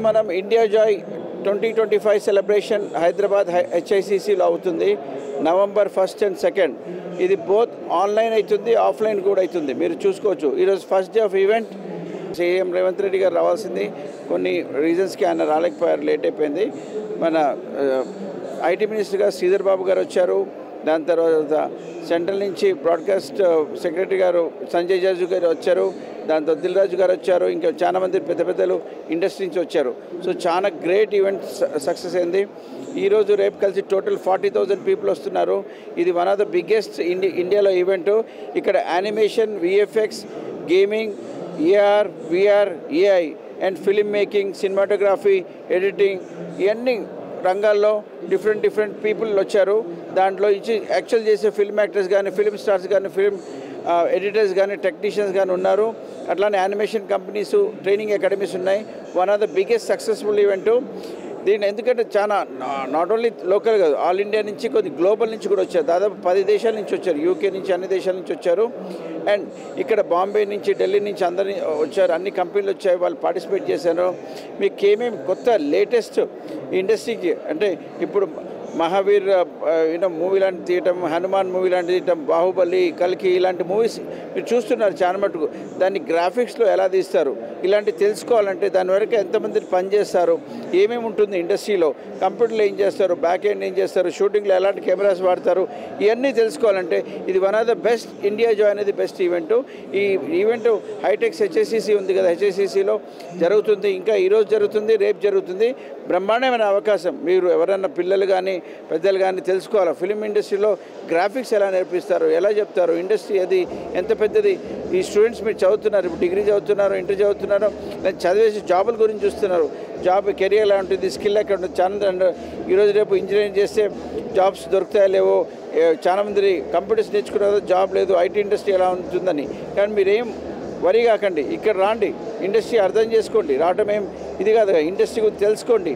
మనం India Joy 2025 celebration Hyderabad HICCలో అవుతుంది November 1st and 2nd. ఇది బోత్ ఆన్లైన్ అవుతుంది, ఆఫ్లైన్ కూడా అవుతుంది. మీరు చూసుకోవచ్చు. ఈరోజు first day of event. CM Revanth Reddy గారు రావాల్సింది, కొన్ని రీజన్స్కి ఆయన రాలేకపోయారు, లేట్ అయిపోయింది. మన ఐటీ మినిస్టర్గా శ్రీధర్ బాబు గారు వచ్చారు. దాని తర్వాత సెంట్రల్ నుంచి బ్రాడ్కాస్ట్ సెక్రటరీ గారు సంజయ్ జాజు గారు వచ్చారు. దాంతో దిల్ రాజు గారు వచ్చారు. ఇంకా చాలా మంది పెద్ద పెద్దలు ఇండస్ట్రీ నుంచి వచ్చారు. సో చాలా గ్రేట్ ఈవెంట్ సక్సెస్ అయింది. ఈరోజు రేపు కలిసి టోటల్ 40,000 పీపుల్ వస్తున్నారు. ఇది వన్ ఆఫ్ ద బిగ్గెస్ట్ ఇండియాలో ఈవెంట్. ఇక్కడ animation, VFX, gaming, AR, VR, AI and film making, cinematography, editing, ఇవన్నీ రంగాల్లో డిఫరెంట్ పీపుల్ వచ్చారు. దాంట్లో ఇచ్చి యాక్చువల్ చేసే ఫిల్మ్ యాక్టర్స్ కానీ, ఫిల్మ్ స్టార్స్ కానీ, ఫిల్మ్ ఎడిటర్స్ కానీ, టెక్నీషియన్స్ కానీ ఉన్నారు. అట్లానే యానిమేషన్ కంపెనీస్, ట్రైనింగ్ అకాడమీస్ ఉన్నాయి. One of the biggest successful event దీని. ఎందుకంటే చాలా నాట్ ఓన్లీ లోకల్ కాదు, ఆల్ ఇండియా నుంచి, కొద్ది గ్లోబల్ నుంచి కూడా వచ్చారు. దాదాపు 10 దేశాల నుంచి వచ్చారు, UK నుంచి, అన్ని దేశాల నుంచి వచ్చారు. అండ్ ఇక్కడ బాంబే నుంచి, ఢిల్లీ నుంచి అందరినీ వచ్చారు. అన్ని కంపెనీలు వచ్చాయి, వాళ్ళు పార్టిసిపేట్ చేశారు. మీకు ఏమేమి కొత్త లేటెస్ట్ ఇండస్ట్రీకి అంటే ఇప్పుడు మహావీర్ మూవీ లాంటి తీయటం, హనుమాన్ మూవీ లాంటి తీయటం, బాహుబలి, కల్కి ఇలాంటి మూవీస్ మీరు చూస్తున్నారు చాలా మటుకు. దాన్ని గ్రాఫిక్స్లో ఎలా తీస్తారు, ఇలాంటి తెలుసుకోవాలంటే దాని వరకు ఎంతమంది పనిచేస్తారు, ఏమేమి ఉంటుంది ఇండస్ట్రీలో, కంప్యూటర్లో ఏం చేస్తారు, బ్యాక్ ఎండ్ ఏం చేస్తారు, షూటింగ్లో ఎలాంటి కెమెరాస్ వాడతారు, ఇవన్నీ తెలుసుకోవాలంటే ఇది one of the best. India Joy అనేది బెస్ట్ ఈవెంట్. ఈ ఈవెంట్ హైటెక్స్ HICC ఉంది కదా, HICCలో జరుగుతుంది. ఇంకా ఈరోజు జరుగుతుంది, రేపు జరుగుతుంది. బ్రహ్మాండమైన అవకాశం. మీరు ఎవరైనా పిల్లలు కానీ పెద్దలు కానీ తెలుసుకోవాలి. ఫిలిం ఇండస్ట్రీలో గ్రాఫిక్స్ ఎలా నేర్పిస్తారు, ఎలా చెప్తారు, ఇండస్ట్రీ అది ఎంత పెద్దది. ఈ స్టూడెంట్స్ మీరు చదువుతున్నారు, ఇప్పుడు డిగ్రీ చదువుతున్నారు, ఇంటర్ చదువుతున్నారు, చదివేసి జాబుల గురించి చూస్తున్నారు. జాబ్ కెరియర్ ఎలా ఉంటుంది, స్కిల్ ఎక్కడ ఉంటుంది. చాలా ఈరోజు రేపు ఇంజనీరింగ్ చేస్తే జాబ్స్ దొరుకుతాయో లేవో, చాలామంది కంప్యూటర్స్ నేర్చుకున్నారు, జాబ్ లేదు, IT ఇండస్ట్రీ ఎలా ఉంటుందని. కానీ మీరేం వరి కాకండి, ఇక్కడ రాండి, ఇండస్ట్రీ అర్థం చేసుకోండి. రావటం ఏం ఇది కాదు, ఇండస్ట్రీ గురించి తెలుసుకోండి.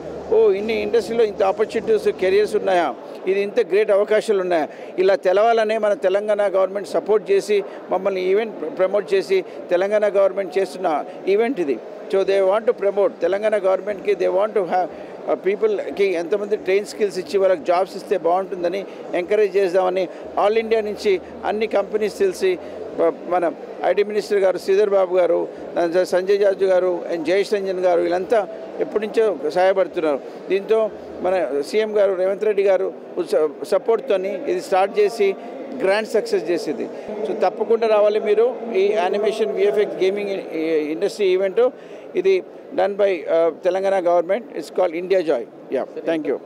ఇన్ని ఇండస్ట్రీలో ఇంత ఆపర్చునిటీస్, కెరియర్స్ ఉన్నాయా, ఇది ఇంత గ్రేట్ అవకాశాలు ఉన్నాయా, ఇలా తెలవాలనే మన తెలంగాణ గవర్నమెంట్ సపోర్ట్ చేసి మమ్మల్ని ఈవెంట్ ప్రమోట్ చేసి తెలంగాణ గవర్నమెంట్ చేస్తున్న ఈవెంట్ ఇది. So they want to promote Telangana గవర్నమెంట్కి. దే వాంట్ టు హ్యావ్ పీపుల్కి ఎంతమంది ట్రైన్ స్కిల్స్ ఇచ్చి వాళ్ళకి జాబ్స్ ఇస్తే బాగుంటుందని ఎంకరేజ్ చేద్దామని ఆల్ ఇండియా నుంచి అన్ని కంపెనీస్ తెలిసి మన ఐటీ మినిస్టర్ గారు శ్రీధర్ బాబు గారు, సంజయ్ జాజు గారు అండ్ జయేష్ రంజన్ గారు వీళ్ళంతా ఎప్పటి నుంచో సహాయపడుతున్నారు. దీంతో మన సీఎం గారు రేవంత్ రెడ్డి గారు సపోర్ట్తో ఇది స్టార్ట్ చేసి గ్రాండ్ సక్సెస్ చేసింది. సో తప్పకుండా రావాలి మీరు. ఈ animation, VFX, gaming industry event ఇది done by Telangana government. It's called India joy. Yeah, thank you.